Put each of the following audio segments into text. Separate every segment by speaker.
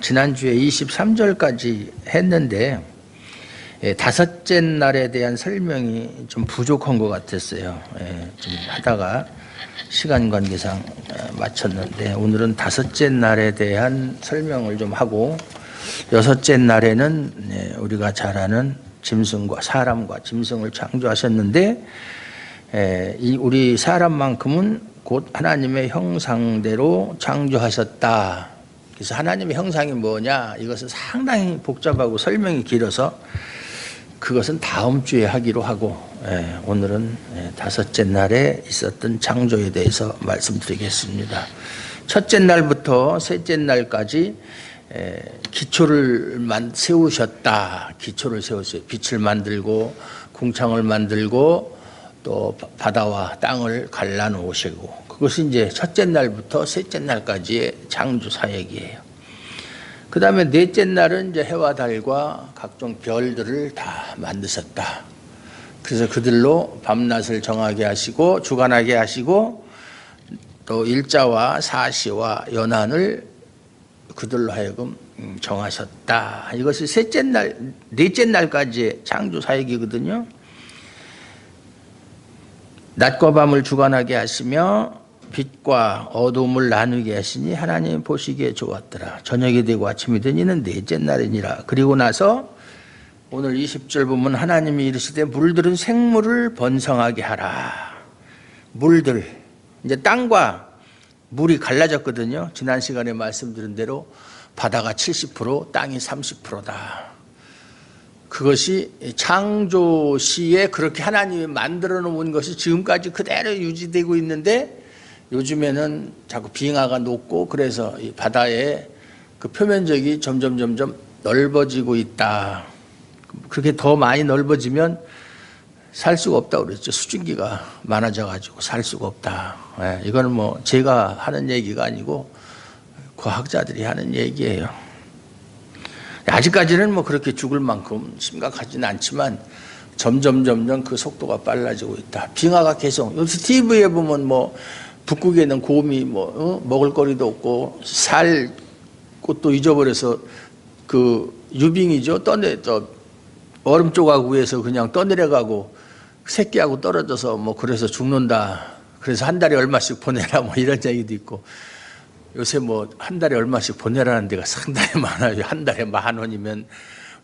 Speaker 1: 지난주에 23절까지 했는데 다섯째 날에 대한 설명이 좀 부족한 것 같았어요. 좀 하다가 시간 관계상 마쳤는데 오늘은 다섯째 날에 대한 설명을 좀 하고 여섯째 날에는 우리가 잘 아는 사람과 짐승을 창조하셨는데 우리 사람만큼은 곧 하나님의 형상대로 창조하셨다. 그래서 하나님의 형상이 뭐냐? 이것은 상당히 복잡하고 설명이 길어서 그것은 다음 주에 하기로 하고 오늘은 다섯째 날에 있었던 창조에 대해서 말씀드리겠습니다. 첫째 날부터 셋째 날까지 기초를 세우셨다. 기초를 세웠어요. 빛을 만들고 궁창을 만들고 또 바다와 땅을 갈라놓으시고 그것이 이제 첫째 날부터 셋째 날까지의 창조 사역이에요. 그 다음에 넷째 날은 이제 해와 달과 각종 별들을 다 만드셨다. 그래서 그들로 밤낮을 정하게 하시고 주관하게 하시고 또 일자와 사시와 연한을 그들로 하여금 정하셨다. 이것이 넷째 날까지의 창조 사역이거든요. 낮과 밤을 주관하게 하시며 빛과 어두움을 나누게 하시니 하나님 보시기에 좋았더라. 저녁이 되고 아침이 되니 이는 넷째 날이니라. 그리고 나서 오늘 20절 보면 하나님이 이르시되 물들은 생물을 번성하게 하라. 물들, 이제 땅과 물이 갈라졌거든요. 지난 시간에 말씀드린 대로 바다가 70%, 땅이 30%다. 그것이 창조 시에 그렇게 하나님이 만들어 놓은 것이 지금까지 그대로 유지되고 있는데 요즘에는 자꾸 빙하가 녹고 그래서 이 바다의 그 표면적이 점점 넓어지고 있다. 그렇게 더 많이 넓어지면 살 수가 없다고 그랬죠. 수증기가 많아져가지고 살 수가 없다. 이거는 뭐 제가 하는 얘기가 아니고 과학자들이 하는 얘기예요. 아직까지는 뭐 그렇게 죽을 만큼 심각하지는 않지만 점점 그 속도가 빨라지고 있다. 빙하가 계속 여기서 TV에 보면 뭐 북극에는 곰이 먹을거리도 없고 살 곳도 잊어버려서 그 유빙이죠. 얼음 조각 위에서 그냥 떠내려가고 새끼하고 떨어져서 뭐 그래서 죽는다. 그래서 한 달에 얼마씩 보내라 뭐 이런 얘기도 있고 요새 뭐 한 달에 얼마씩 보내라는 데가 상당히 많아요. 한 달에 10,000원이면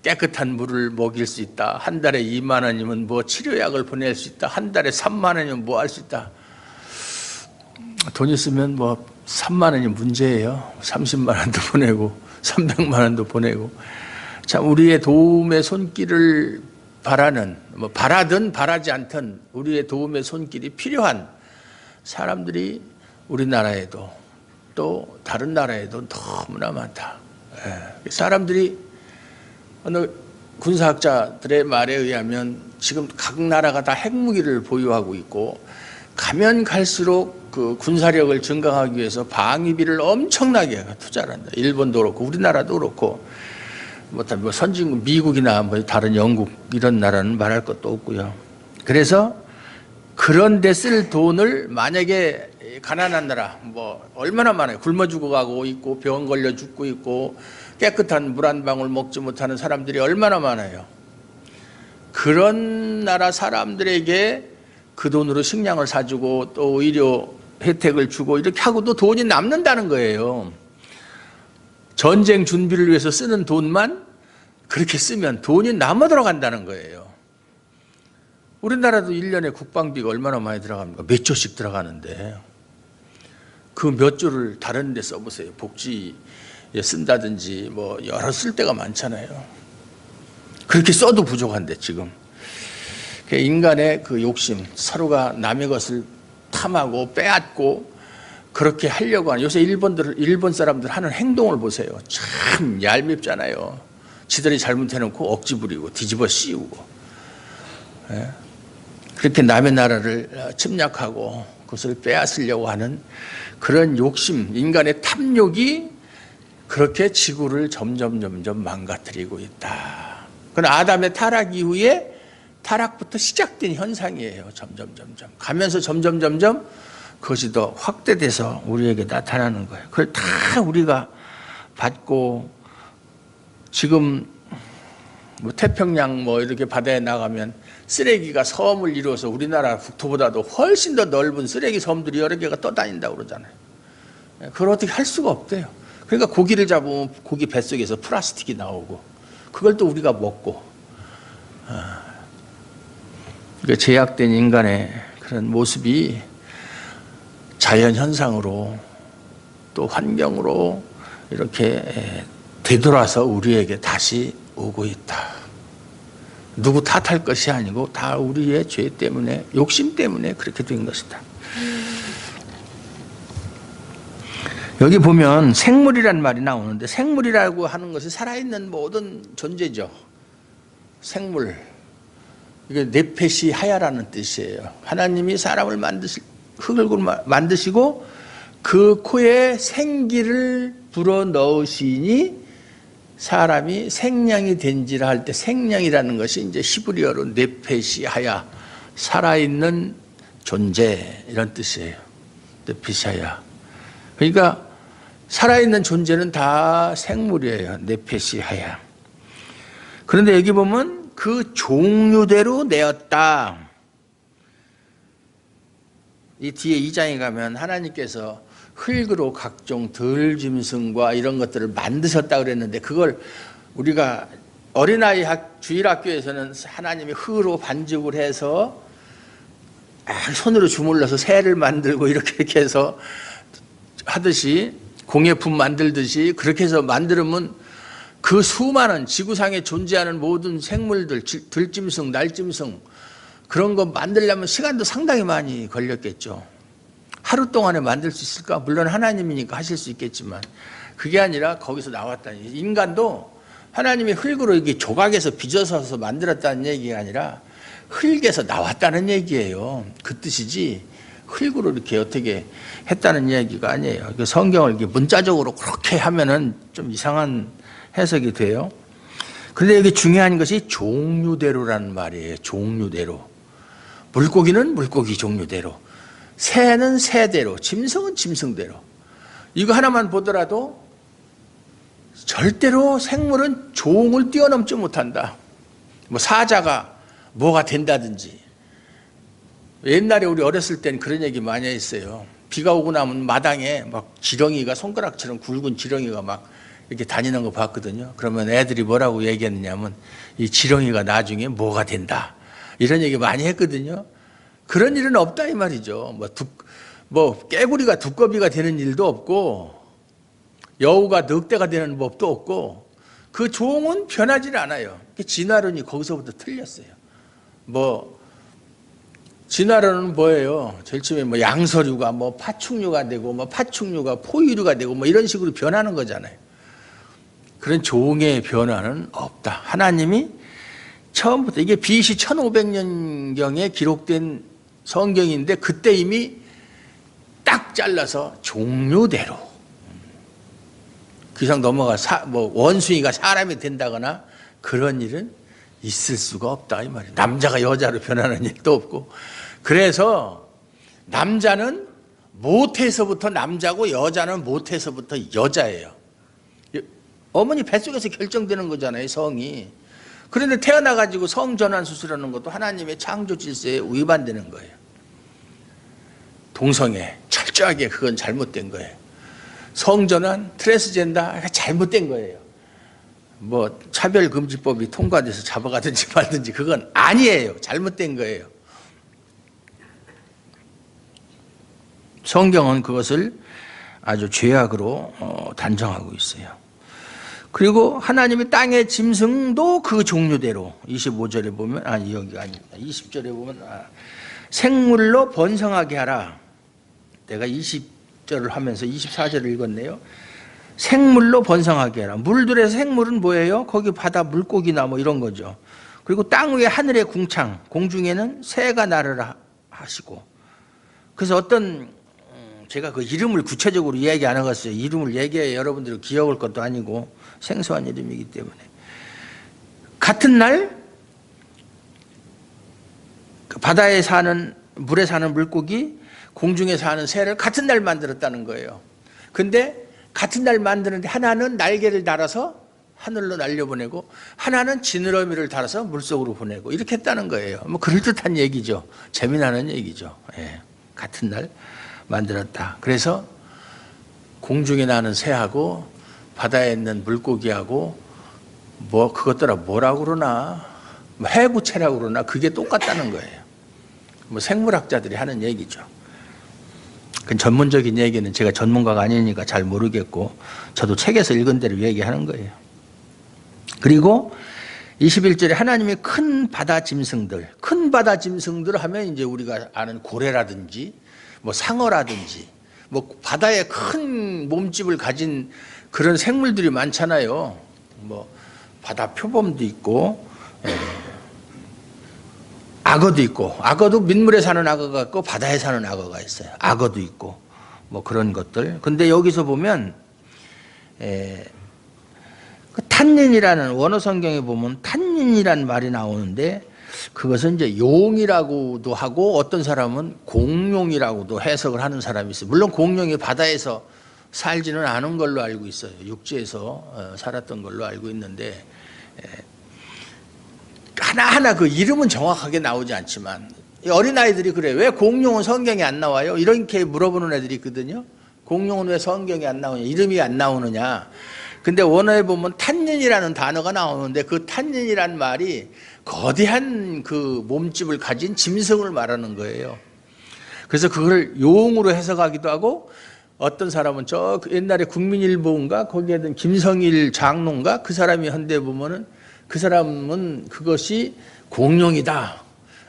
Speaker 1: 깨끗한 물을 먹일 수 있다. 한 달에 20,000원이면 뭐 치료약을 보낼 수 있다. 한 달에 30,000원이면 뭐 할 수 있다. 돈 있으면 뭐 30,000원이 문제예요. 300,000원도 보내고 300,000원도 보내고 참 우리의 도움의 손길을 뭐 바라든 바라지 않든 우리의 도움의 손길이 필요한 사람들이 우리나라에도 또 다른 나라에도 너무나 많다. 사람들이 어느 군사학자들의 말에 의하면 지금 각 나라가 다 핵무기를 보유하고 있고 가면 갈수록 그 군사력을 증강하기 위해서 방위비를 엄청나게 투자를 한다. 일본도 그렇고 우리나라도 그렇고 뭐 선진국 미국이나 뭐 다른 영국 이런 나라는 말할 것도 없고요. 그래서 그런 데 쓸 돈을 만약에 가난한 나라 뭐 얼마나 많아요. 굶어 죽어가고 있고 병 걸려 죽고 있고 깨끗한 물 한 방울 먹지 못하는 사람들이 얼마나 많아요. 그런 나라 사람들에게 그 돈으로 식량을 사주고 또 의료 혜택을 주고 이렇게 하고도 돈이 남는다는 거예요. 전쟁 준비를 위해서 쓰는 돈만 그렇게 쓰면 돈이 남아 들어간다는 거예요. 우리나라도 1년에 국방비가 얼마나 많이 들어갑니까? 몇 조씩 들어가는데 그 몇 조를 다른 데 써보세요. 복지에 쓴다든지 뭐 여러 쓸 데가 많잖아요. 그렇게 써도 부족한데 지금 인간의 그 욕심, 서로가 남의 것을 탐하고 빼앗고 그렇게 하려고 하는 요새 일본 사람들 하는 행동을 보세요. 참 얄밉잖아요. 지들이 잘못해놓고 억지 부리고 뒤집어 씌우고 그렇게 남의 나라를 침략하고 그것을 빼앗으려고 하는 그런 욕심, 인간의 탐욕이 그렇게 지구를 점점 망가뜨리고 있다. 그건 아담의 타락 이후에 타락부터 시작된 현상이에요. 점점 가면서 점점 그것이 더 확대돼서 우리에게 나타나는 거예요. 그걸 다 우리가 받고 지금 뭐 태평양 뭐 이렇게 바다에 나가면 쓰레기가 섬을 이루어서 우리나라 국토보다도 훨씬 더 넓은 쓰레기 섬들이 여러 개가 떠다닌다고 그러잖아요. 그걸 어떻게 할 수가 없대요. 그러니까 고기를 잡으면 고기 뱃속에서 플라스틱이 나오고 그걸 또 우리가 먹고 제약된 인간의 그런 모습이 자연현상으로 또 환경으로 이렇게 되돌아서 우리에게 다시 오고 있다. 누구 탓할 것이 아니고 다 우리의 죄 때문에 욕심 때문에 그렇게 된 것이다. 여기 보면 생물이란 말이 나오는데 생물이라고 하는 것이 살아있는 모든 존재죠. 생물. 이게 네페시 하야라는 뜻이에요. 하나님이 사람을 흙을 만드시고 그 코에 생기를 불어넣으시니 사람이 생량이 된지라 할 때 생량이라는 것이 이제 히브리어로 네페시 하야, 살아있는 존재 이런 뜻이에요. 네페시 하야. 그러니까 살아있는 존재는 다 생물이에요. 네페시 하야. 그런데 여기 보면 그 종류대로 내었다. 이 뒤에 2장에 가면 하나님께서 흙으로 각종 들짐승과 이런 것들을 만드셨다 그랬는데 그걸 우리가 어린아이 주일학교에서는 하나님이 흙으로 반죽을 해서 손으로 주물러서 새를 만들고 이렇게 해서 하듯이 공예품 만들듯이 그렇게 해서 만들면 그 수많은 지구상에 존재하는 모든 생물들, 들짐승, 날짐승 그런 거 만들려면 시간도 상당히 많이 걸렸겠죠. 하루 동안에 만들 수 있을까? 물론 하나님이니까 하실 수 있겠지만 그게 아니라 거기서 나왔다니. 인간도 하나님이 흙으로 이렇게 조각에서 빚어서 만들었다는 얘기가 아니라 흙에서 나왔다는 얘기예요. 그 뜻이지 흙으로 이렇게 어떻게 했다는 얘기가 아니에요. 성경을 이렇게 문자적으로 그렇게 하면은 좀 이상한 해석이 돼요. 그런데 여기 중요한 것이 종류대로라는 말이에요. 종류대로. 물고기는 물고기 종류대로, 새는 새대로, 짐승은 짐승대로. 이거 하나만 보더라도 절대로 생물은 종을 뛰어넘지 못한다. 뭐 사자가 뭐가 된다든지. 옛날에 우리 어렸을 땐 그런 얘기 많이 했어요. 비가 오고 나면 마당에 막 지렁이가 손가락처럼 굵은 지렁이가 막 이렇게 다니는 거 봤거든요. 그러면 애들이 뭐라고 얘기했냐면 이 지렁이가 나중에 뭐가 된다. 이런 얘기 많이 했거든요. 그런 일은 없다 이 말이죠. 뭐 깨구리가 두꺼비가 되는 일도 없고 여우가 늑대가 되는 법도 없고 그 종은 변하지 않아요. 진화론이 거기서부터 틀렸어요. 뭐 진화론은 뭐예요? 제일 처음에 뭐 양서류가 뭐 파충류가 되고 뭐 파충류가 포유류가 되고 뭐 이런 식으로 변하는 거잖아요. 그런 종의 변화는 없다. 하나님이 처음부터 이게 BC 1500년경에 기록된 성경인데 그때 이미 딱 잘라서 종류대로 그 이상 넘어가 뭐 원숭이가 사람이 된다거나 그런 일은 있을 수가 없다 이 말이에요. 남자가 여자로 변하는 일도 없고 그래서 남자는 모태에서부터 남자고 여자는 모태에서부터 여자예요. 어머니 뱃속에서 결정되는 거잖아요, 성이. 그런데 태어나가지고 성전환 수술하는 것도 하나님의 창조 질서에 위반되는 거예요. 동성애, 철저하게 그건 잘못된 거예요. 성전환, 트랜스젠더, 잘못된 거예요. 뭐 차별금지법이 통과돼서 잡아가든지 말든지 그건 아니에요. 잘못된 거예요. 성경은 그것을 아주 죄악으로 단정하고 있어요. 그리고 하나님이 땅의 짐승도 그 종류대로 25절에 보면 여기가 아닙니다. 20절에 보면 생물로 번성하게 하라. 내가 20절을 하면서 24절을 읽었네요. 생물로 번성하게 하라. 물들의 생물은 뭐예요? 거기 바다 물고기나 뭐 이런 거죠. 그리고 땅 위에 하늘의 궁창, 공중에는 새가 나르라 하시고. 그래서 어떤 제가 그 이름을 구체적으로 이야기 안 하겠어요. 이름을 얘기해 여러분들이 기억할 것도 아니고 생소한 이름이기 때문에. 같은 날 바다에 사는 물에 사는 물고기, 공중에 사는 새를 같은 날 만들었다는 거예요. 근데 같은 날 만드는데 하나는 날개를 달아서 하늘로 날려보내고 하나는 지느러미를 달아서 물속으로 보내고 이렇게 했다는 거예요. 뭐 그럴듯한 얘기죠. 재미나는 얘기죠. 예. 같은 날 만들었다. 그래서 공중에 나는 새하고 바다에 있는 물고기하고 뭐 그것들아 뭐라고 그러나 뭐 해구체라고 그러나 그게 똑같다는 거예요. 뭐 생물학자들이 하는 얘기죠. 그 전문적인 얘기는 제가 전문가가 아니니까 잘 모르겠고 저도 책에서 읽은 대로 얘기하는 거예요. 그리고 21절에 하나님이 큰 바다 짐승들 하면 이제 우리가 아는 고래라든지 뭐 상어라든지 뭐 바다에 큰 몸집을 가진 그런 생물들이 많잖아요. 뭐 바다 표범도 있고 악어도 있고, 악어도 민물에 사는 악어가 있고 바다에 사는 악어가 있어요. 악어도 있고 뭐 그런 것들. 근데 여기서 보면 그 탄닌이라는 원어 성경에 보면 탄닌이라는 말이 나오는데 그것은 이제 용이라고도 하고 어떤 사람은 공룡이라고도 해석을 하는 사람이 있어요. 물론 공룡이 바다에서 살지는 않은 걸로 알고 있어요. 육지에서 살았던 걸로 알고 있는데 하나하나 그 이름은 정확하게 나오지 않지만 어린아이들이 그래요. 왜 공룡은 성경에 안 나와요? 이렇게 물어보는 애들이 있거든요. 공룡은 왜 성경에 안 나오냐? 이름이 안 나오느냐? 근데 원어에 보면 탄닌이라는 단어가 나오는데 그 탄닌이란 말이 거대한 그 몸집을 가진 짐승을 말하는 거예요. 그래서 그걸 용으로 해석하기도 하고 어떤 사람은 저 옛날에 국민일보인가 거기에 든 김성일 장로인가 그 사람이 한데 보면은 그 사람은 그것이 공룡이다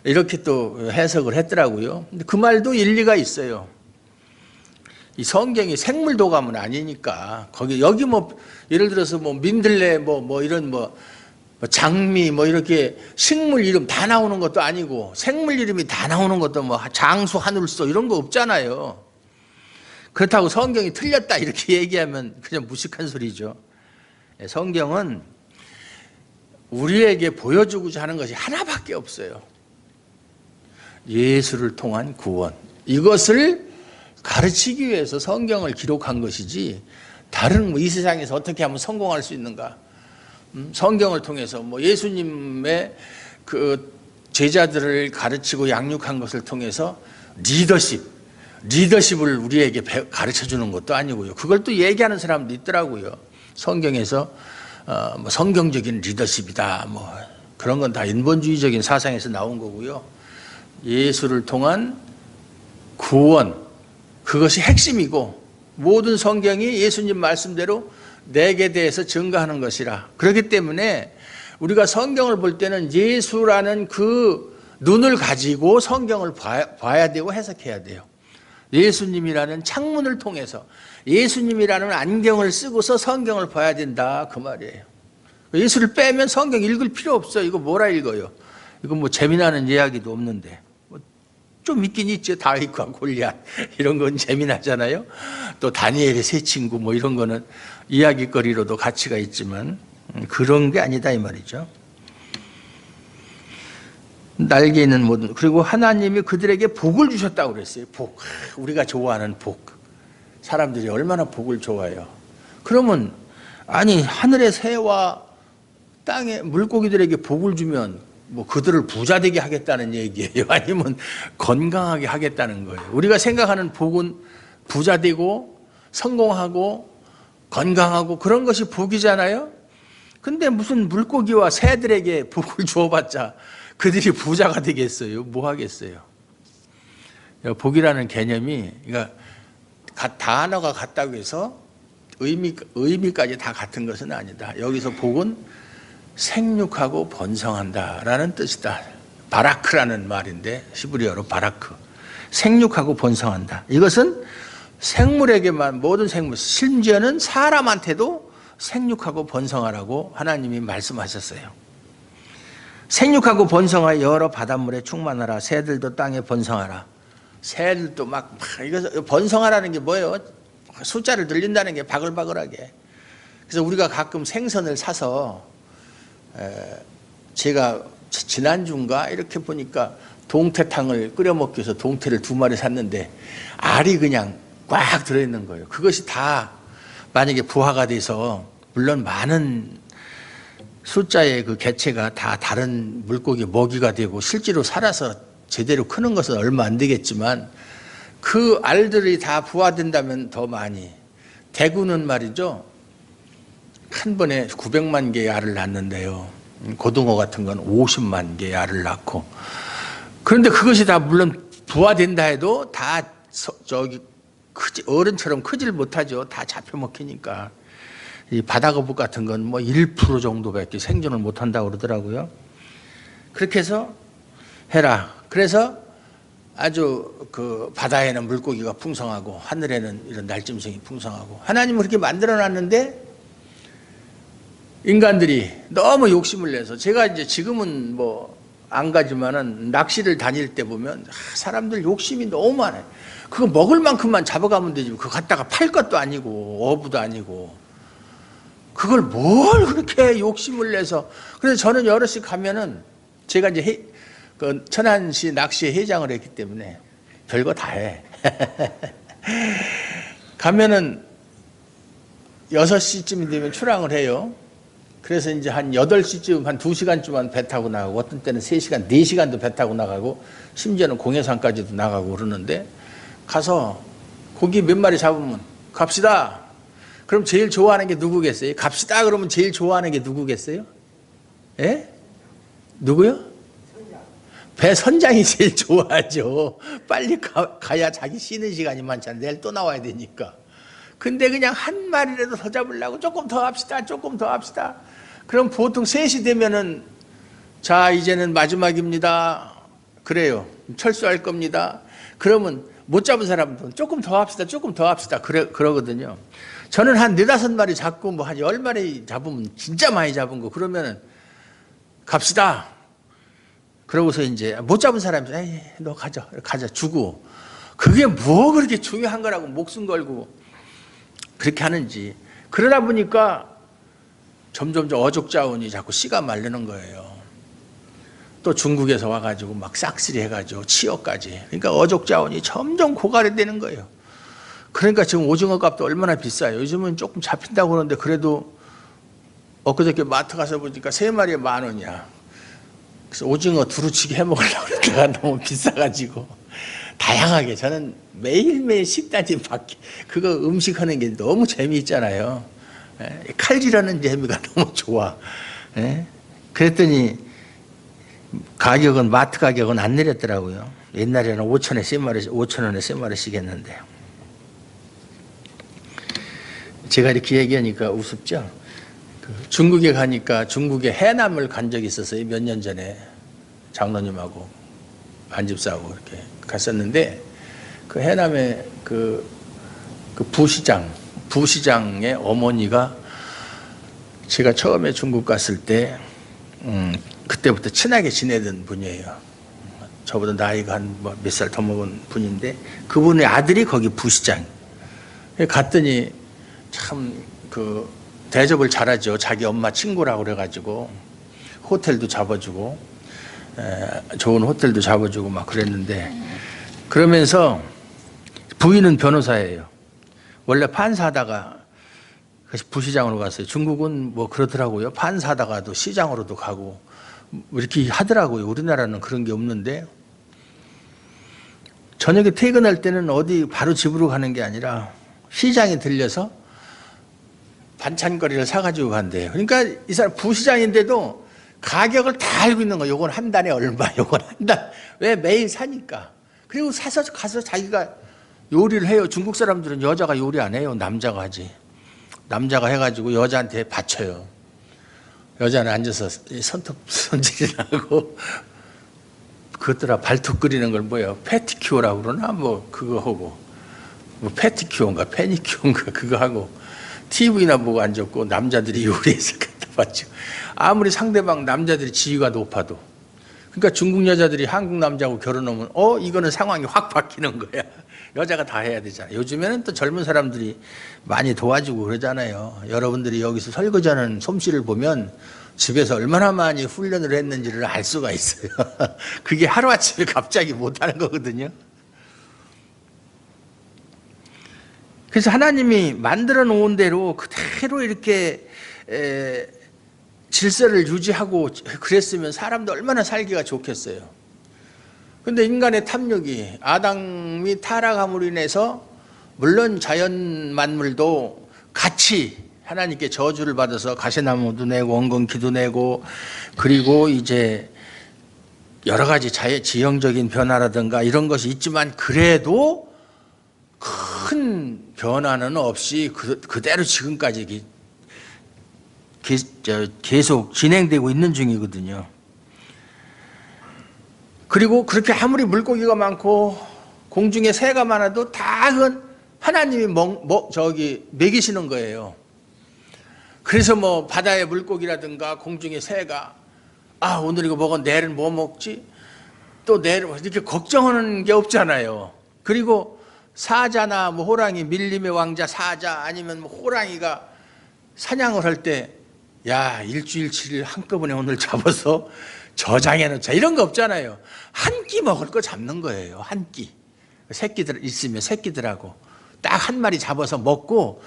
Speaker 1: 이렇게 또 해석을 했더라고요. 근데 그 말도 일리가 있어요. 이 성경이 생물도감은 아니니까 거기 여기 뭐 예를 들어서 뭐 민들레 뭐 이런 뭐 장미 뭐 이렇게 식물 이름 다 나오는 것도 아니고 생물 이름이 다 나오는 것도 뭐 장수 하늘소 이런 거 없잖아요. 그렇다고 성경이 틀렸다 이렇게 얘기하면 그냥 무식한 소리죠. 성경은 우리에게 보여주고자 하는 것이 하나밖에 없어요. 예수를 통한 구원. 이것을 가르치기 위해서 성경을 기록한 것이지 다른 뭐 이 세상에서 어떻게 하면 성공할 수 있는가. 성경을 통해서 뭐 예수님의 그 제자들을 가르치고 양육한 것을 통해서 리더십을 우리에게 가르쳐 주는 것도 아니고요. 그걸 또 얘기하는 사람도 있더라고요. 성경에서 뭐 성경적인 리더십이다 뭐 그런 건 다 인본주의적인 사상에서 나온 거고요. 예수를 통한 구원 그것이 핵심이고 모든 성경이 예수님 말씀대로 내게 대해서 증거하는 것이라. 그렇기 때문에 우리가 성경을 볼 때는 예수라는 그 눈을 가지고 성경을 봐야 되고 해석해야 돼요. 예수님이라는 창문을 통해서 예수님이라는 안경을 쓰고서 성경을 봐야 된다 그 말이에요. 예수를 빼면 성경 읽을 필요 없어요. 이거 뭐라 읽어요? 이거 뭐 재미나는 이야기도 없는데 좀 있긴 있죠. 다윗과 골리앗 이런 건 재미나잖아요. 또 다니엘의 세 친구 뭐 이런 거는 이야기거리로도 가치가 있지만 그런 게 아니다 이 말이죠. 날개 있는 모든 그리고 하나님이 그들에게 복을 주셨다고 그랬어요. 복 우리가 좋아하는 복 사람들이 얼마나 복을 좋아해요. 그러면 아니 하늘의 새와 땅의 물고기들에게 복을 주면 뭐 그들을 부자 되게 하겠다는 얘기예요? 아니면 건강하게 하겠다는 거예요? 우리가 생각하는 복은 부자 되고 성공하고 건강하고 그런 것이 복이잖아요. 근데 무슨 물고기와 새들에게 복을 주어봤자 그들이 부자가 되겠어요? 뭐 하겠어요? 복이라는 개념이 그러니까 단어가 같다고 해서 의미까지 다 같은 것은 아니다. 여기서 복은 생육하고 번성한다라는 뜻이다. 바라크라는 말인데 히브리어로 바라크. 생육하고 번성한다. 이것은 생물에게만 모든 생물 심지어는 사람한테도 생육하고 번성하라고 하나님이 말씀하셨어요. 생육하고 번성하여 여러 바닷물에 충만하라. 새들도 땅에 번성하라. 새들도 막 이거 번성하라는 게 뭐예요? 숫자를 늘린다는 게 바글바글하게. 그래서 우리가 가끔 생선을 사서 제가 지난주인가 이렇게 보니까 동태탕을 끓여 먹기 위해서 동태를 2마리 샀는데 알이 그냥 꽉 들어있는 거예요. 그것이 다 만약에 부화가 돼서 물론 많은 숫자의 그 개체가 다 다른 물고기 먹이가 되고 실제로 살아서 제대로 크는 것은 얼마 안 되겠지만 그 알들이 다 부화된다면 더 많이. 대구는 말이죠, 한 번에 900만 개의 알을 낳는데요, 고등어 같은 건 50만 개의 알을 낳고. 그런데 그것이 다 물론 부화된다 해도 다 어른처럼 크질 못하죠. 다 잡혀 먹히니까. 이 바다거북 같은 건 뭐 1% 정도밖에 생존을 못한다고 그러더라고요. 그렇게 해서 해라. 그래서 아주 그 바다에는 물고기가 풍성하고 하늘에는 이런 날짐승이 풍성하고 하나님은 그렇게 만들어 놨는데 인간들이 너무 욕심을 내서, 제가 이제 지금은 뭐 안 가지만은 낚시를 다닐 때 보면 사람들 욕심이 너무 많아요. 그거 먹을 만큼만 잡아가면 되지 그거 갖다가 팔 것도 아니고 어부도 아니고 그걸 뭘 그렇게 욕심을 내서. 그래서 저는 여럿이 가면은 제가 이제 그 천안시 낚시 회장을 했기 때문에 별거 다 해. 가면은 6시쯤이 되면 출항을 해요. 그래서 이제 한 8시쯤 한 2시간쯤만 배 타고 나가고, 어떤 때는 3시간, 4시간도 배 타고 나가고, 심지어는 공해산까지도 나가고 그러는데, 가서 고기 몇 마리 잡으면 갑시다. 그럼 제일 좋아하는 게 누구겠어요? 갑시다 그러면 제일 좋아하는 게 누구겠어요? 예? 누구요? 배 선장이 제일 좋아하죠. 빨리 가야 자기 쉬는 시간이 많잖아. 내일 또 나와야 되니까. 근데 그냥 한 마리라도 더 잡으려고 조금 더 합시다. 조금 더 합시다. 그럼 보통 3시 되면은 자 이제는 마지막입니다. 그래요. 철수할 겁니다. 그러면 못 잡은 사람들은 조금 더 합시다. 조금 더 합시다. 그러거든요. 저는 한 4-5마리 잡고 뭐 한 10마리 잡으면 진짜 많이 잡은 거 그러면은 갑시다. 그러고서 이제 못 잡은 사람이 에이 너 가자 주고, 그게 뭐 그렇게 중요한 거라고 목숨 걸고 그렇게 하는지. 그러다 보니까 점점 어족자원이 자꾸 씨가 마르는 거예요. 또 중국에서 와가지고 막 싹쓸이 해가지고 치어까지. 그러니까 어족자원이 점점 고갈되는 거예요. 그러니까 지금 오징어 값도 얼마나 비싸요. 요즘은 조금 잡힌다고 그러는데 그래도 엊그저께 마트 가서 보니까 3마리에 10,000원이야. 그래서 오징어 두루치기 해먹으려고 그러다가 너무 비싸가지고. 다양하게 저는 매일매일 식단이 바뀌, 그거 음식하는 게 너무 재미있잖아요. 칼질하는 재미가 너무 좋아. 그랬더니 가격은, 마트 가격은 안 내렸더라고요. 옛날에는 5,000원에 3마리씩 했는데. 제가 이렇게 얘기하니까 우습죠? 중국에 가니까 중국에 해남을 간 적이 있었어요. 몇 년 전에 장로님하고 안집사하고 이렇게 갔었는데, 그 해남에 그 부시장의 어머니가 제가 처음에 중국 갔을 때 그때부터 친하게 지내던 분이에요. 저보다 나이가 한 몇 살 더 먹은 분인데 그분의 아들이 거기 부시장. 갔더니 참 그 대접을 잘하죠. 자기 엄마 친구라고 그래가지고 호텔도 잡아주고 좋은 호텔도 잡아주고 막 그랬는데, 그러면서 부인은 변호사예요. 원래 판사하다가 부시장으로 갔어요. 중국은 뭐 그렇더라고요. 판사하다가도 시장으로도 가고 이렇게 하더라고요. 우리나라는 그런 게 없는데, 저녁에 퇴근할 때는 어디 바로 집으로 가는 게 아니라 시장에 들려서 반찬거리를 사가지고 간대요. 그러니까 이 사람 부시장인데도 가격을 다 알고 있는 거예요. 요건 한 단에 얼마, 요건 한 단. 왜? 매일 사니까. 그리고 사서 가서 자기가 요리를 해요. 중국 사람들은 여자가 요리 안 해요. 남자가 하지. 남자가 해가지고 여자한테 바쳐요. 여자는 앉아서 손질하고, 그것들아 발톱 끓이는 걸 뭐예요? 패티큐어라고 그러나? 뭐 그거 하고, 뭐 패티큐어인가 페니큐어인가 그거 하고, TV나 보고 앉았고, 남자들이 요리해서 갖다 바쳐. 아무리 상대방 남자들이 지위가 높아도. 그러니까 중국 여자들이 한국 남자하고 결혼하면 이거는 상황이 확 바뀌는 거야. 여자가 다 해야 되잖아요. 요즘에는 또 젊은 사람들이 많이 도와주고 그러잖아요. 여러분들이 여기서 설거지하는 솜씨를 보면 집에서 얼마나 많이 훈련을 했는지를 알 수가 있어요. 그게 하루아침에 갑자기 못하는 거거든요. 그래서 하나님이 만들어 놓은 대로 그대로 이렇게 질서를 유지하고 그랬으면 사람도 얼마나 살기가 좋겠어요. 근데 인간의 탐욕이 아담이 타락함으로 인해서 물론 자연 만물도 같이 하나님께 저주를 받아서 가시나무도 내고 엉겅퀴도 내고 그리고 이제 여러 가지 지형적인 변화라든가 이런 것이 있지만 그래도 큰 변화는 없이 그대로 지금까지 계속 진행되고 있는 중이거든요. 그리고 그렇게 아무리 물고기가 많고 공중에 새가 많아도 다 그건 하나님이 먹이시는 거예요. 그래서 뭐 바다의 물고기라든가 공중의 새가 오늘 이거 먹어 내일은 뭐 먹지? 또 내일 이렇게 걱정하는 게 없잖아요. 그리고 사자나 뭐 호랑이, 밀림의 왕자 사자 아니면 뭐 호랑이가 사냥을 할 때 야 일주일치를 한꺼번에 오늘 잡아서 저장해 놓자 이런 거 없잖아요. 한 끼 먹을 거 잡는 거예요. 한 끼. 새끼들 있으면 새끼들하고 딱 한 마리 잡아서 먹고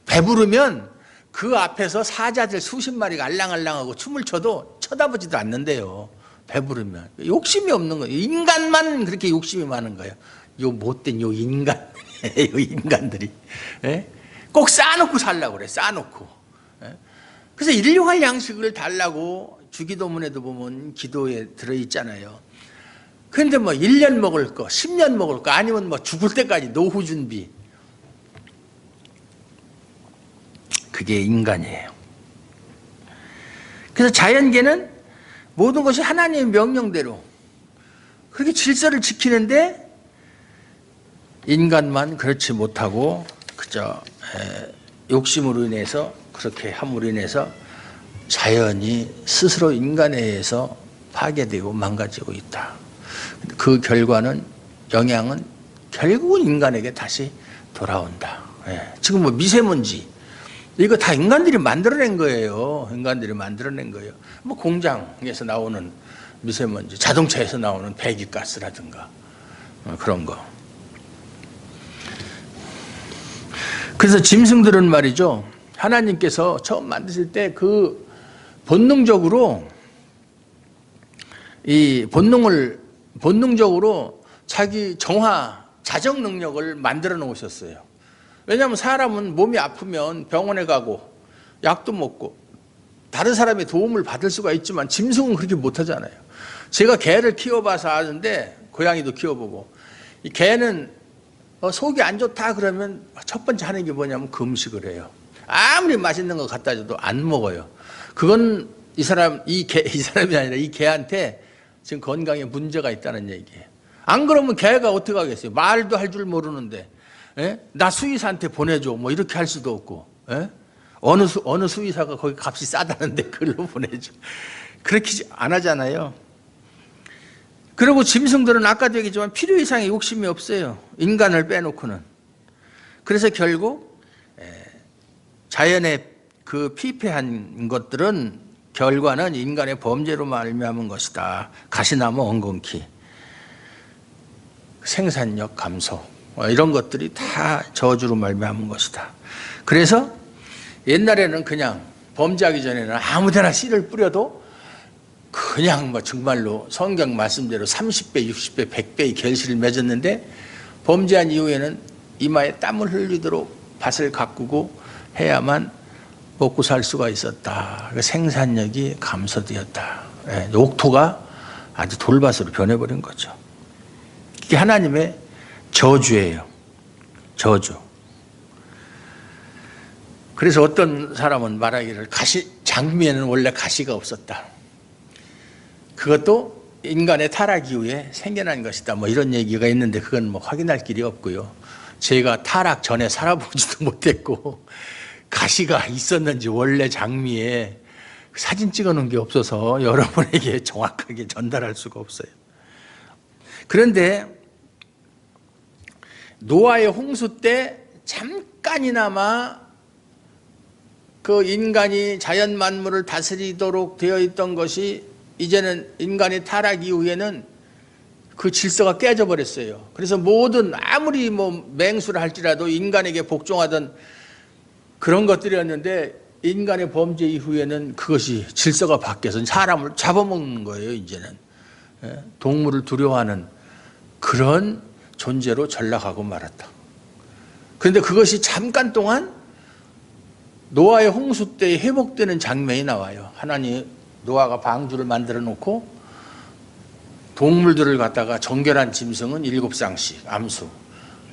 Speaker 1: 배부르면 그 앞에서 사자들 수십 마리가 알랑알랑하고 춤을 춰도 쳐다보지도 않는데요. 배부르면. 욕심이 없는 거예요. 인간만 그렇게 욕심이 많은 거예요. 요 못된 요 인간들이. 예? 꼭 쌓아놓고 살라고 그래. 쌓아놓고. 예? 그래서 일용할 양식을 달라고 주기도문에도 보면 기도에 들어있잖아요. 그런데 뭐 1년 먹을 거, 10년 먹을 거 아니면 뭐 죽을 때까지 노후 준비. 그게 인간이에요. 그래서 자연계는 모든 것이 하나님의 명령대로 그렇게 질서를 지키는데 인간만 그렇지 못하고 그저 욕심으로 인해서 그렇게 함으로 인해서 자연이 스스로 인간에 의해서 파괴되고 망가지고 있다. 그 결과는 영향은 결국은 인간에게 다시 돌아온다. 지금 뭐 미세먼지 이거 다 인간들이 만들어낸 거예요. 인간들이 만들어낸 거예요. 뭐 공장에서 나오는 미세먼지, 자동차에서 나오는 배기가스라든가 그런 거. 그래서 짐승들은 말이죠. 하나님께서 처음 만드실 때 그 본능적으로 자기 자정 능력을 만들어 놓으셨어요. 왜냐하면 사람은 몸이 아프면 병원에 가고 약도 먹고 다른 사람의 도움을 받을 수가 있지만 짐승은 그렇게 못하잖아요. 제가 개를 키워봐서 아는데 고양이도 키워보고 이 개는 속이 안 좋다 그러면 첫 번째 하는 게 뭐냐면 금식을 해요. 아무리 맛있는 거 갖다 줘도 안 먹어요. 그건 이 사람이 아니라 이 개한테 지금 건강에 문제가 있다는 얘기예요. 안 그러면 개가 어떻게 하겠어요? 말도 할 줄 모르는데 나 수의사한테 보내줘 뭐 이렇게 할 수도 없고 어느 수의사가 거기 값이 싸다는데 그걸로 보내줘 그렇게 안 하잖아요. 그리고 짐승들은 아까도 얘기했지만 필요 이상의 욕심이 없어요. 인간을 빼놓고는. 그래서 결국 자연의 그 피폐한 것들은 결과는 인간의 범죄로 말미암은 것이다. 가시나무 엉겅퀴, 생산력 감소 이런 것들이 다 저주로 말미암은 것이다. 그래서 옛날에는 그냥 범죄하기 전에는 아무데나 씨를 뿌려도 그냥 뭐 정말로 성경 말씀대로 30배, 60배, 100배의 결실을 맺었는데 범죄한 이후에는 이마에 땀을 흘리도록 밭을 가꾸고 해야만 먹고 살 수가 있었다. 생산력이 감소되었다. 옥토가 아주 돌밭으로 변해버린 거죠. 이게 하나님의 저주예요. 저주. 그래서 어떤 사람은 말하기를 장미에는 원래 가시가 없었다. 그것도 인간의 타락 이후에 생겨난 것이다. 뭐 이런 얘기가 있는데 그건 뭐 확인할 길이 없고요. 제가 타락 전에 살아보지도 못했고 가시가 있었는지 원래 장미에 사진 찍어놓은 게 없어서 여러분에게 정확하게 전달할 수가 없어요. 그런데 노아의 홍수 때 잠깐이나마 그 인간이 자연 만물을 다스리도록 되어 있던 것이 이제는 인간의 타락 이후에는 그 질서가 깨져버렸어요. 그래서 모든 아무리 뭐 맹수를 할지라도 인간에게 복종하던 그런 것들이었는데 인간의 범죄 이후에는 그것이 질서가 바뀌어서 사람을 잡아먹는 거예요. 이제는 동물을 두려워하는 그런 존재로 전락하고 말았다. 그런데 그것이 잠깐 동안 노아의 홍수 때 회복되는 장면이 나와요. 하나님 노아가 방주를 만들어 놓고 동물들을 갖다가 정결한 짐승은 7쌍씩 암수,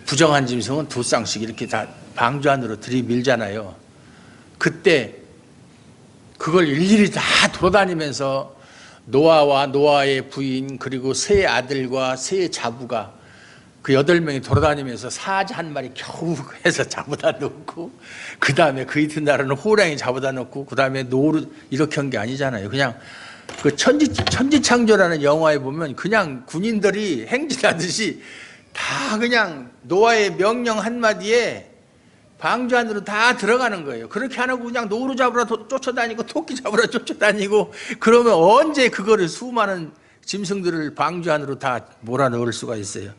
Speaker 1: 부정한 짐승은 2쌍씩 이렇게 다 방주 안으로 들이밀잖아요. 그때 그걸 일일이 다 돌아다니면서 노아와 노아의 부인 그리고 세 아들과 세 자부가 그 8명이 돌아다니면서 사자 한 마리 겨우 해서 잡아다 놓고 그 다음에 그 이튿날에는 호랑이 잡아다 놓고 그 다음에 노루 이렇게 한 게 아니잖아요. 그냥 그 천지창조라는 영화에 보면 그냥 군인들이 행진하듯이 다 그냥 노아의 명령 한마디에 방주 안으로 다 들어가는 거예요. 그렇게 안 하고 그냥 노루 잡으러 쫓아다니고 토끼 잡으러 쫓아다니고 그러면 언제 그거를 수많은 짐승들을 방주 안으로 다 몰아넣을 수가 있어요.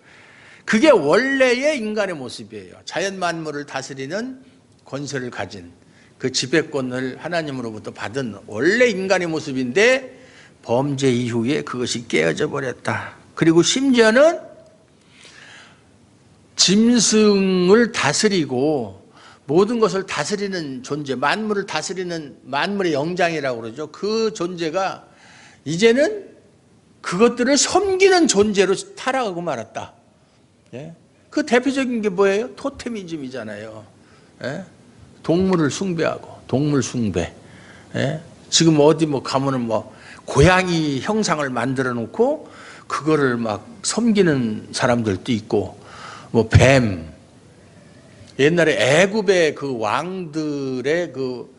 Speaker 1: 그게 원래의 인간의 모습이에요. 자연 만물을 다스리는 권세를 가진 그 지배권을 하나님으로부터 받은 원래 인간의 모습인데 범죄 이후에 그것이 깨어져 버렸다. 그리고 심지어는 짐승을 다스리고 모든 것을 다스리는 존재, 만물을 다스리는 만물의 영장이라고 그러죠. 그 존재가 이제는 그것들을 섬기는 존재로 타락하고 말았다. 예? 그 대표적인 게 뭐예요? 토테미즘이잖아요. 예? 동물을 숭배하고 동물 숭배. 예? 지금 어디 뭐 가면은 뭐 고양이 형상을 만들어 놓고 그거를 막 섬기는 사람들도 있고 뭐 뱀. 옛날에 애굽의 그 왕들의 그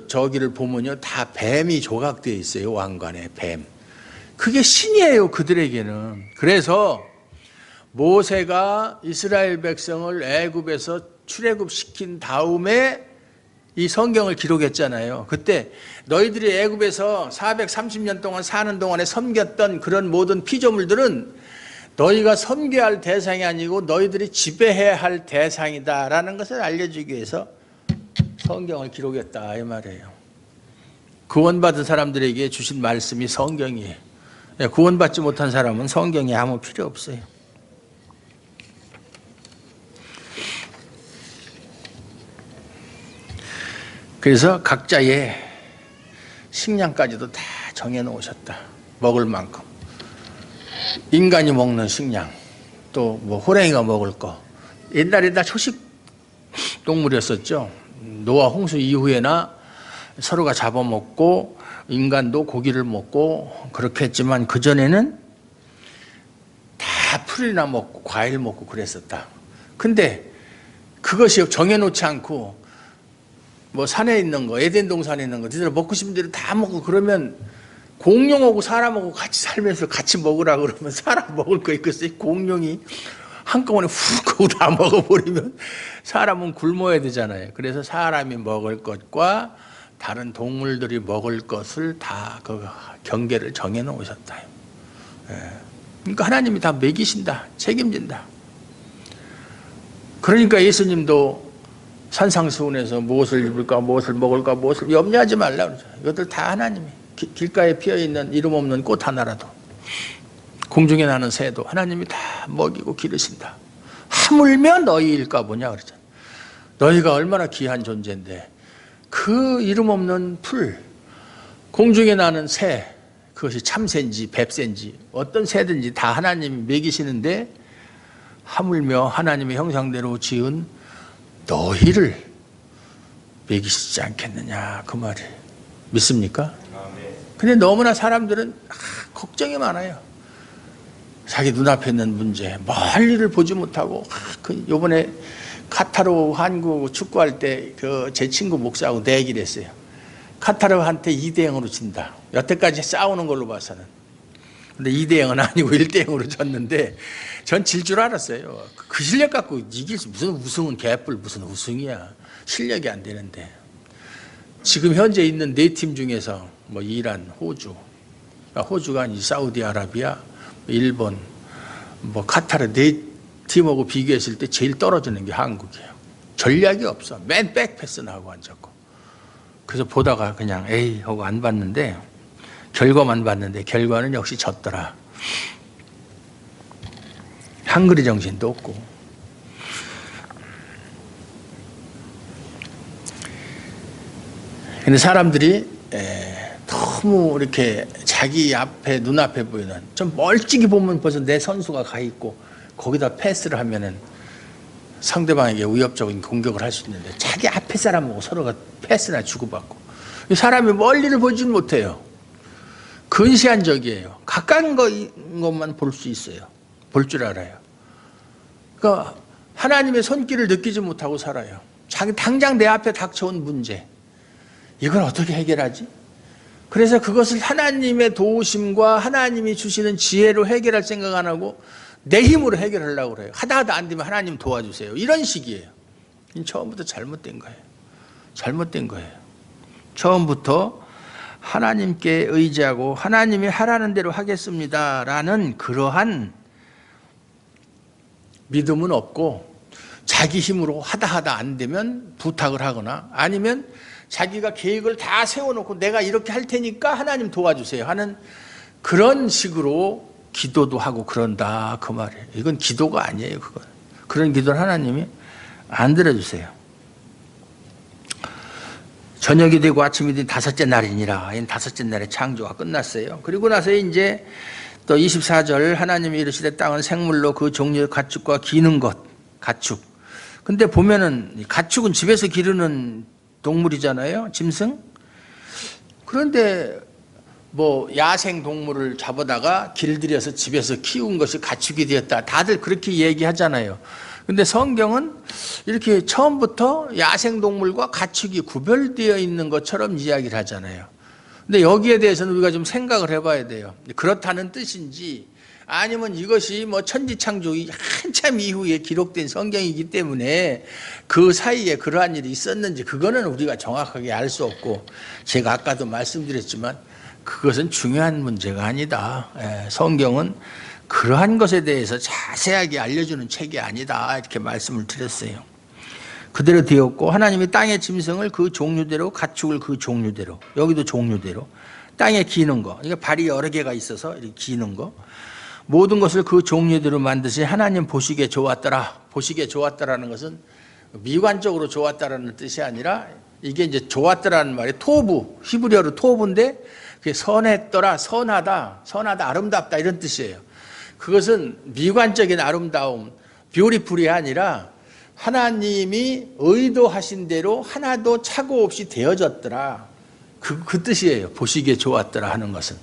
Speaker 1: 저기를 보면요 다 뱀이 조각되어 있어요. 왕관에 뱀. 그게 신이에요. 그들에게는. 그래서 모세가 이스라엘 백성을 애굽에서 출애굽시킨 다음에 이 성경을 기록했잖아요. 그때 너희들이 애굽에서 430년 동안 사는 동안에 섬겼던 그런 모든 피조물들은 너희가 섬겨야 할 대상이 아니고 너희들이 지배해야 할 대상이다라는 것을 알려주기 위해서 성경을 기록했다 이 말이에요. 구원받은 사람들에게 주신 말씀이 성경이에요. 구원받지 못한 사람은 성경이 아무 필요 없어요. 그래서 각자의 식량까지도 다 정해놓으셨다. 먹을 만큼. 인간이 먹는 식량, 또 뭐 호랑이가 먹을 거. 옛날에 다 초식 동물이었었죠. 노아 홍수 이후에나 서로가 잡아먹고 인간도 고기를 먹고 그렇게 했지만 그전에는 다 풀이나 먹고 과일 먹고 그랬었다. 근데 그것이 정해놓지 않고 뭐 산에 있는 거, 에덴 동산에 있는 거, 니들 먹고 싶은 대로 다 먹고 그러면 공룡하고 사람하고 같이 살면서 같이 먹으라 그러면 사람 먹을 거 있겠어요? 공룡이 한꺼번에 훅 하고 다 먹어버리면 사람은 굶어야 되잖아요. 그래서 사람이 먹을 것과 다른 동물들이 먹을 것을 다 그 경계를 정해 놓으셨다. 그러니까 하나님이 다 먹이신다, 책임진다. 그러니까 예수님도 산상수훈에서 무엇을 입을까, 무엇을 먹을까, 무엇을 염려하지 말라 그러죠. 이것들 다 하나님이 길가에 피어있는 이름 없는 꽃 하나라도 공중에 나는 새도 하나님이 다 먹이고 기르신다. 하물며 너희일까 보냐 그러잖아. 너희가 얼마나 귀한 존재인데 그 이름 없는 풀, 공중에 나는 새, 그것이 참새인지 뱁새인지 어떤 새든지 다 하나님이 먹이시는데 하물며 하나님의 형상대로 지은 너희를 먹이시지 않겠느냐 그 말이 믿습니까? 근데 너무나 사람들은 걱정이 많아요. 자기 눈앞에 있는 문제, 멀리를 보지 못하고 요번에 카타르 한국 축구할 때 그 제 친구 목사하고 내기를 했어요. 카타르한테 2대0으로 진다. 여태까지 싸우는 걸로 봐서는. 근데 2대0은 아니고 1대0으로 졌는데 전 질 줄 알았어요. 그 실력 갖고 이길 수 무슨 우승은 개뿔 무슨 우승이야. 실력이 안 되는데. 지금 현재 있는 4팀 중에서 뭐 이란, 호주, 호주가 아니지 사우디아라비아, 일본, 뭐 카타르 네 팀하고 비교했을 때 제일 떨어지는 게 한국이에요. 전략이 없어. 맨 백패스나 하고 앉았고. 그래서 보다가 그냥 에이 하고 안 봤는데, 결과만 봤는데 결과는 역시 졌더라. 한글의 정신도 없고. 근데 사람들이 너무 이렇게 자기 앞에 눈앞에 보이는, 좀 멀찍이 보면 벌써 내 선수가 가 있고 거기다 패스를 하면은 상대방에게 위협적인 공격을 할 수 있는데, 자기 앞에 사람하고 서로가 패스나 주고받고, 사람이 멀리를 보지 못해요. 근시안적이에요. 가까운 것만 볼 수 있어요. 볼 줄 알아요. 그러니까 하나님의 손길을 느끼지 못하고 살아요. 자기 당장 내 앞에 닥쳐온 문제, 이걸 어떻게 해결하지? 그래서 그것을 하나님의 도우심과 하나님이 주시는 지혜로 해결할 생각 안 하고 내 힘으로 해결하려고 그래요. 하다 안 되면 하나님 도와주세요. 이런 식이에요. 처음부터 잘못된 거예요. 잘못된 거예요. 처음부터 하나님께 의지하고 하나님이 하라는 대로 하겠습니다라는 그러한 믿음은 없고, 자기 힘으로 하다 안 되면 부탁을 하거나, 아니면 자기가 계획을 다 세워놓고 내가 이렇게 할 테니까 하나님 도와주세요 하는 그런 식으로 기도도 하고 그런다, 그 말이에요. 이건 기도가 아니에요. 그건. 그런 기도를 하나님이 안 들어주세요. 저녁이 되고 아침이 된 다섯째 날이니라. 다섯째 날에 창조가 끝났어요. 그리고 나서 이제 또 24절, 하나님이 이르시되 땅은 생물로 그 종류의 가축과 기는 것, 가축. 근데 보면은 가축은 집에서 기르는 동물이잖아요, 짐승. 그런데 뭐 야생 동물을 잡아다가 길들여서 집에서 키운 것이 가축이 되었다, 다들 그렇게 얘기하잖아요. 근데 성경은 이렇게 처음부터 야생 동물과 가축이 구별되어 있는 것처럼 이야기를 하잖아요. 근데 여기에 대해서는 우리가 좀 생각을 해봐야 돼요. 그렇다는 뜻인지, 아니면 이것이 뭐 천지창조기 한참 이후에 기록된 성경이기 때문에 그 사이에 그러한 일이 있었는지, 그거는 우리가 정확하게 알 수 없고, 제가 아까도 말씀드렸지만 그것은 중요한 문제가 아니다. 성경은 그러한 것에 대해서 자세하게 알려주는 책이 아니다, 이렇게 말씀을 드렸어요. 그대로 되었고, 하나님이 땅의 짐승을 그 종류대로, 가축을 그 종류대로, 여기도 종류대로, 땅에 기는 거, 그러니까 발이 여러 개가 있어서 이렇게 기는 거, 모든 것을 그 종류대로 만드시 하나님 보시기에 좋았더라. 보시기에 좋았더라는 것은 미관적으로 좋았다라는 뜻이 아니라, 이게 이제 좋았더라는 말이 토부, 히브리어로 토부인데 그게 선했더라, 선하다, 아름답다, 이런 뜻이에요. 그것은 미관적인 아름다움, 뷰티풀이 아니라 하나님이 의도하신 대로 하나도 착오 없이 되어졌더라, 그 뜻이에요. 보시기에 좋았더라 하는 것은.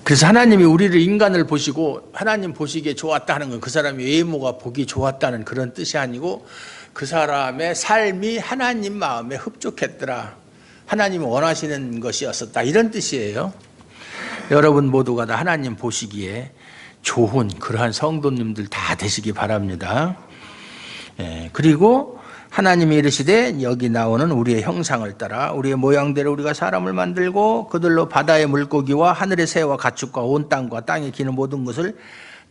Speaker 1: 그래서 하나님이 우리를, 인간을 보시고 하나님 보시기에 좋았다 하는 건 그 사람의 외모가 보기 좋았다는 그런 뜻이 아니고, 그 사람의 삶이 하나님 마음에 흡족했더라, 하나님이 원하시는 것이었었다, 이런 뜻이에요. 여러분 모두가 다 하나님 보시기에 좋은 그러한 성도님들 다 되시기 바랍니다. 그리고 하나님이 이르시되, 여기 나오는 우리의 형상을 따라 우리의 모양대로 우리가 사람을 만들고 그들로 바다의 물고기와 하늘의 새와 가축과 온 땅과 땅에 기는 모든 것을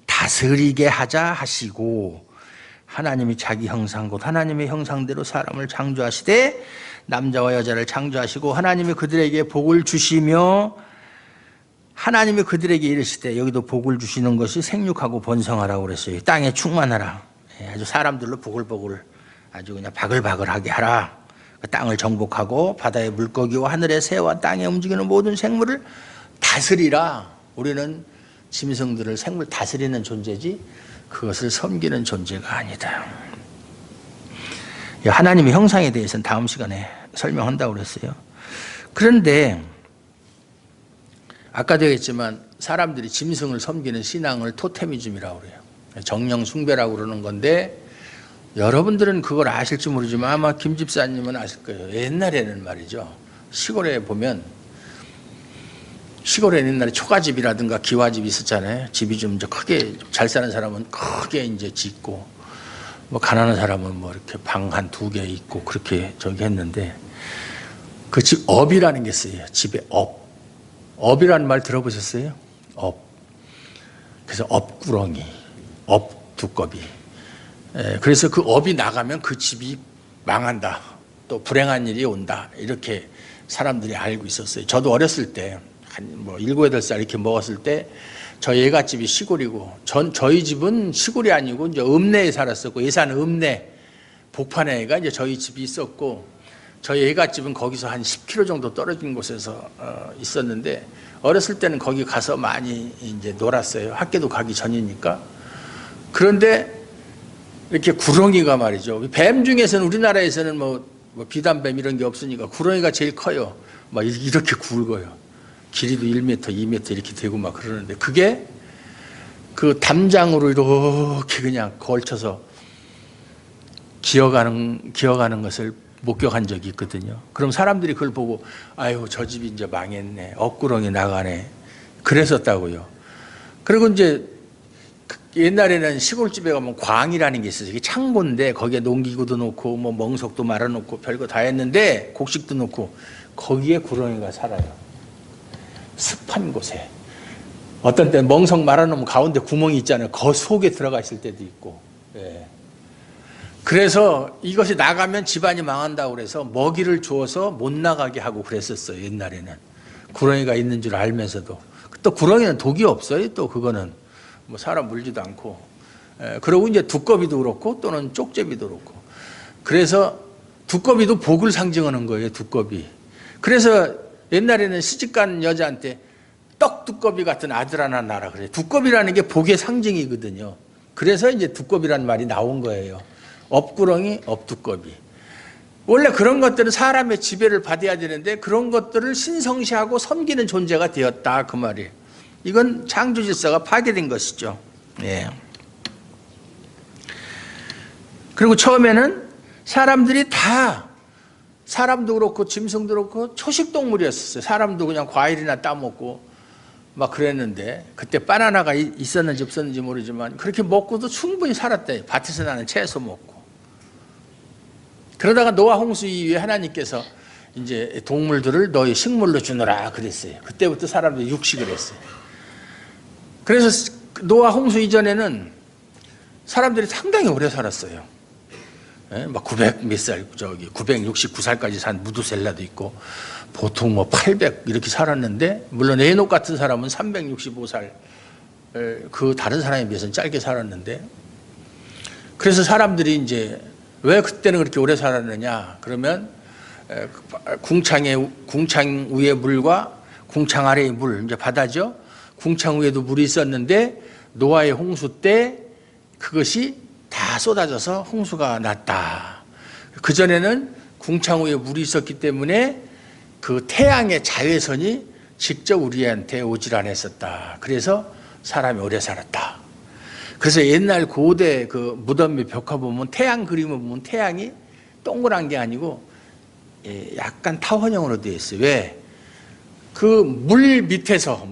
Speaker 1: 다스리게 하자 하시고, 하나님이 자기 형상 곧 하나님의 형상대로 사람을 창조하시되 남자와 여자를 창조하시고, 하나님이 그들에게 복을 주시며, 하나님이 그들에게 이르시되, 여기도 복을 주시는 것이 생육하고 번성하라고 그랬어요. 땅에 충만하라. 아주 사람들로 보글보글 아주 그냥 바글바글하게 하라. 땅을 정복하고 바다의 물고기와 하늘의 새와 땅에 움직이는 모든 생물을 다스리라. 우리는 짐승들을, 생물 다스리는 존재지 그것을 섬기는 존재가 아니다. 하나님의 형상에 대해서는 다음 시간에 설명한다고 그랬어요. 그런데 아까도 얘기했지만 사람들이 짐승을 섬기는 신앙을 토테미즘이라고 그래요. 정령 숭배라고 그러는 건데, 여러분들은 그걸 아실지 모르지만 아마 김 집사님은 아실 거예요. 옛날에는 말이죠, 시골에 보면, 시골에 옛날에 초가집이라든가 기와집이 있었잖아요. 집이 좀 크게, 잘 사는 사람은 크게 이제 짓고, 뭐 가난한 사람은 뭐 이렇게 방 한 2개 있고 그렇게 저기 했는데, 그 집 업이라는 게 있어요. 집에 업이라는 말 들어보셨어요? 업. 그래서 업구렁이, 업두꺼비. 그래서 그 업이 나가면 그 집이 망한다. 또 불행한 일이 온다. 이렇게 사람들이 알고 있었어요. 저도 어렸을 때, 한 뭐 7, 8살 이렇게 먹었을 때, 저희 애갓집이 시골이고, 저희 집은 시골이 아니고, 이제 읍내에 살았었고, 예산 읍내, 복판에가 이제 저희 집이 있었고, 저희 애갓집은 거기서 한 10km 정도 떨어진 곳에서 있었는데, 어렸을 때는 거기 가서 많이 이제 놀았어요. 학교도 가기 전이니까. 그런데 이렇게 구렁이가 말이죠. 뱀 중에서는 우리나라에서는 뭐 비단뱀 이런 게 없으니까 구렁이가 제일 커요. 막 이렇게 굵어요. 길이도 1m, 2m 이렇게 되고 막 그러는데 그게 그 담장으로 이렇게 그냥 걸쳐서 기어가는 것을 목격한 적이 있거든요. 그럼 사람들이 그걸 보고 아유 저 집이 이제 망했네. 억구렁이 나가네. 그랬었다고요. 그리고 이제 옛날에는 시골집에 가면 광이라는 게 있어요. 이게 창고인데 거기에 농기구도 놓고 뭐 멍석도 말아놓고 별거 다 했는데 곡식도 놓고 거기에 구렁이가 살아요. 습한 곳에. 어떤 때는 멍석 말아놓으면 가운데 구멍이 있잖아요. 그 속에 들어가 있을 때도 있고. 예. 그래서 이것이 나가면 집안이 망한다고 그래서 먹이를 주어서 못 나가게 하고 그랬었어요. 옛날에는. 구렁이가 있는 줄 알면서도. 또 구렁이는 독이 없어요. 또 그거는. 뭐 사람 물지도 않고. 그리고 이제 두꺼비도 그렇고 또는 쪽제비도 그렇고. 그래서 두꺼비도 복을 상징하는 거예요. 두꺼비. 그래서 옛날에는 시집간 여자한테 떡두꺼비 같은 아들 하나 낳아라 그래요. 두꺼비라는 게 복의 상징이거든요. 그래서 이제 두꺼비라는 말이 나온 거예요. 업구렁이, 업두꺼비. 원래 그런 것들은 사람의 지배를 받아야 되는데 그런 것들을 신성시하고 섬기는 존재가 되었다 그 말이에요. 이건 창조 질서가 파괴된 것이죠. 예. 그리고 처음에는 사람들이 다 사람도 그렇고 짐승도 그렇고 초식동물이었어요. 사람도 그냥 과일이나 따먹고 막 그랬는데 그때 바나나가 있었는지 없었는지 모르지만 그렇게 먹고도 충분히 살았대요. 밭에서 나는 채소 먹고. 그러다가 노아 홍수 이후에 하나님께서 이제 동물들을 너희 식물로 주노라 그랬어요. 그때부터 사람들이 육식을 했어요. 그래서 노아 홍수 이전에는 사람들이 상당히 오래 살았어요. 막 900 몇 살, 969살까지 산 무두셀라도 있고, 보통 뭐 800 이렇게 살았는데, 물론 에녹 같은 사람은 365살, 그 다른 사람에 비해서는 짧게 살았는데, 그래서 사람들이 이제 왜 그때는 그렇게 오래 살았느냐? 그러면 궁창 위의 물과 궁창 아래의 물, 이제 바다죠. 궁창 위에도 물이 있었는데 노아의 홍수 때 그것이 다 쏟아져서 홍수가 났다. 그전에는 궁창 위에 물이 있었기 때문에 그 태양의 자외선이 직접 우리한테 오질 않았었다. 그래서 사람이 오래 살았다. 그래서 옛날 고대 그 무덤의 벽화 보면 태양 그림을 보면 태양이 동그란 게 아니고 약간 타원형으로 되어 있어요. 왜? 그 물 밑에서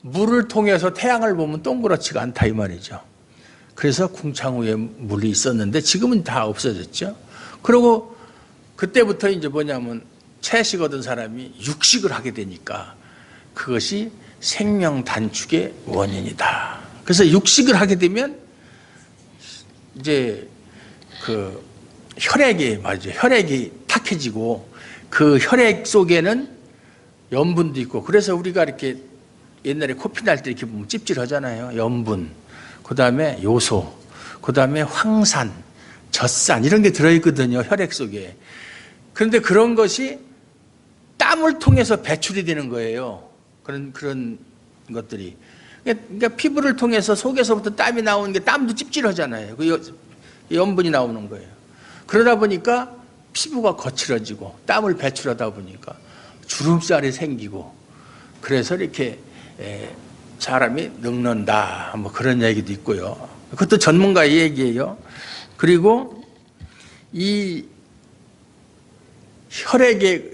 Speaker 1: 물을 통해서 태양을 보면 동그랗지가 않다 이 말이죠. 그래서 궁창 위에 물이 있었는데 지금은 다 없어졌죠. 그리고 그때부터 이제 뭐냐면 채식 얻은 사람이 육식을 하게 되니까 그것이 생명 단축의 원인이다. 그래서 육식을 하게 되면 이제 그 혈액이 탁해지고 그 혈액 속에는 염분도 있고 그래서 우리가 이렇게 옛날에 코피 날 때 이렇게 보면 찝찝하잖아요. 염분, 그 다음에 요소, 그 다음에 황산, 젖산 이런 게 들어있거든요. 혈액 속에. 그런데 그런 것이 땀을 통해서 배출이 되는 거예요. 그런 것들이. 그러니까 피부를 통해서 속에서부터 땀이 나오는 게 땀도 찝찝하잖아요. 그 염분이 나오는 거예요. 그러다 보니까 피부가 거칠어지고 땀을 배출하다 보니까 주름살이 생기고 그래서 이렇게 사람이 늙는다 뭐 그런 얘기도 있고요. 그것도 전문가의 얘기예요. 그리고 이 혈액에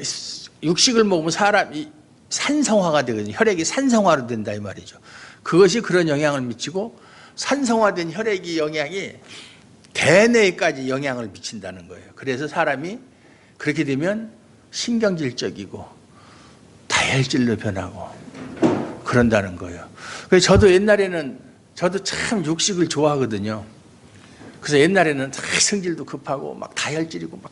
Speaker 1: 육식을 먹으면 사람이 산성화가 되거든요. 혈액이 산성화로 된다 이 말이죠. 그것이 그런 영향을 미치고 산성화된 혈액이 영향이 대뇌까지 영향을 미친다는 거예요. 그래서 사람이 그렇게 되면 신경질적이고 다혈질로 변하고 그런다는 거예요. 그래서 저도 옛날에는 저도 참 육식을 좋아하거든요. 그래서 옛날에는 성질도 급하고 막 다혈질이고 막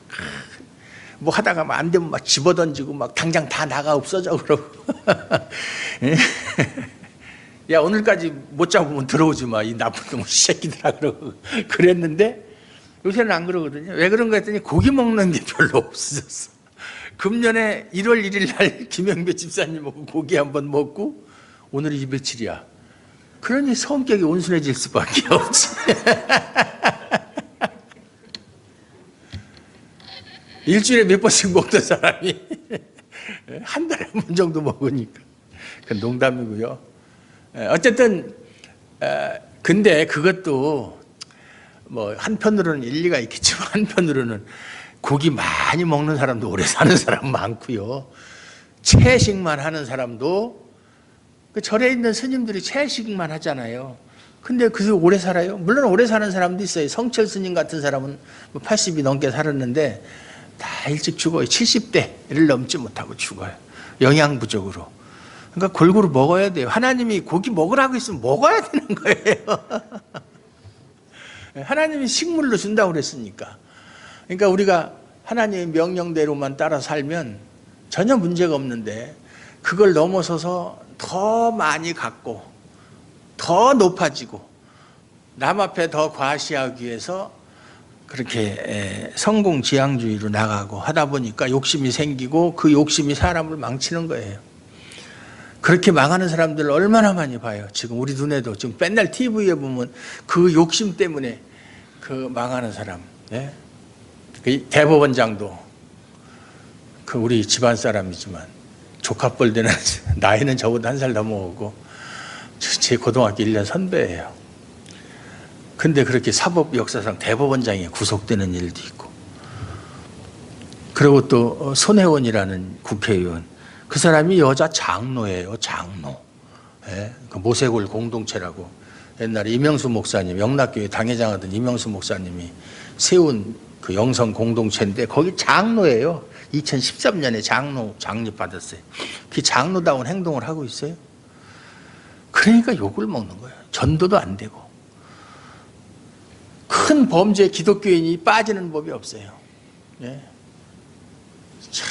Speaker 1: 뭐 하다가 막 안 되면 막 집어던지고 막 당장 다 나가 없어져 그러고 야 오늘까지 못 잡으면 들어오지 마 이 나쁜 놈 새끼들아 그러고 그랬는데 요새는 안 그러거든요. 왜 그런가 했더니 고기 먹는 게 별로 없어졌어. 금년에 1월 1일 날 김영배 집사님하고 고기 한번 먹고 오늘이 며칠이야. 그러니 성격이 온순해질 수밖에 없지. 일주일에 몇 번씩 먹던 사람이 한 달에 한 번 정도 먹으니까. 그건 농담이고요. 어쨌든 근데 그것도 뭐 한편으로는 일리가 있겠지만 한편으로는 고기 많이 먹는 사람도 오래 사는 사람 많고요. 채식만 하는 사람도 그 절에 있는 스님들이 채식만 하잖아요. 근데 그게 오래 살아요? 물론 오래 사는 사람도 있어요. 성철 스님 같은 사람은 80이 넘게 살았는데 다 일찍 죽어요. 70대를 넘지 못하고 죽어요. 영양 부족으로. 그러니까 골고루 먹어야 돼요. 하나님이 고기 먹으라고 했으면 먹어야 되는 거예요. 하나님이 식물로 준다고 그랬으니까. 그러니까 우리가 하나님의 명령대로만 따라 살면 전혀 문제가 없는데 그걸 넘어서서 더 많이 갖고 더 높아지고 남 앞에 더 과시하기 위해서 그렇게 성공지향주의로 나가고 하다 보니까 욕심이 생기고 그 욕심이 사람을 망치는 거예요. 그렇게 망하는 사람들을 얼마나 많이 봐요. 지금 우리 눈에도 지금 맨날 TV에 보면 그 욕심 때문에 그 망하는 사람. 예? 그 대법원장도 그 우리 집안 사람이지만 조카뻘 되는 나이는 저보다 한 살 더 먹고 제 고등학교 1년 선배예요. 근데 그렇게 사법 역사상 대법원장이 구속되는 일도 있고 그리고 또 손혜원이라는 국회의원 그 사람이 여자 장로예요. 장로. 예? 그 모세골 공동체라고 옛날에 이명수 목사님 영락교회 당회장 하던 이명수 목사님이 세운 그 영성 공동체인데 거기 장로예요. 2013년에 장로 장립받았어요. 그 장로다운 행동을 하고 있어요. 그러니까 욕을 먹는 거예요. 전도도 안 되고 큰 범죄 기독교인이 빠지는 법이 없어요. 예? 참,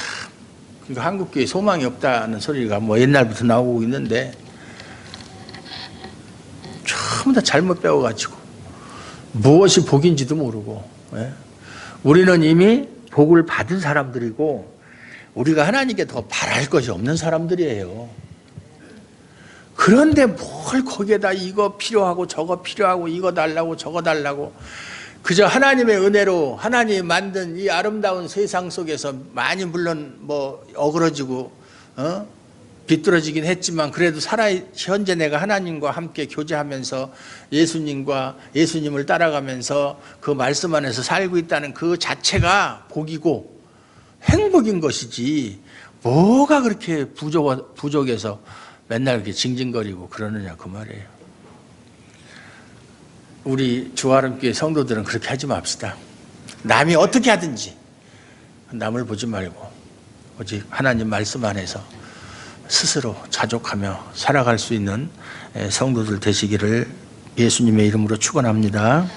Speaker 1: 그러니까 한국교회 소망이 없다는 소리가 뭐 옛날부터 나오고 있는데 전부 다 잘못 배워가지고 무엇이 복인지도 모르고 예? 우리는 이미 복을 받은 사람들이고 우리가 하나님께 더 바랄 것이 없는 사람들이에요. 그런데 뭘 거기에다 이거 필요하고 저거 필요하고 이거 달라고 저거 달라고 그저 하나님의 은혜로 하나님이 만든 이 아름다운 세상 속에서 많이 물론 뭐 어그러지고 비뚤어지긴 했지만 그래도 현재 내가 하나님과 함께 교제하면서 예수님을 따라가면서 그 말씀 안에서 살고 있다는 그 자체가 복이고 행복인 것이지 뭐가 그렇게 부족해서 맨날 그렇게 징징거리고 그러느냐 그 말이에요. 우리 주화름교회 성도들은 그렇게 하지 맙시다. 남이 어떻게 하든지 남을 보지 말고 오직 하나님 말씀 안에서 스스로 자족하며 살아갈 수 있는 성도들 되시기를 예수님의 이름으로 축원합니다.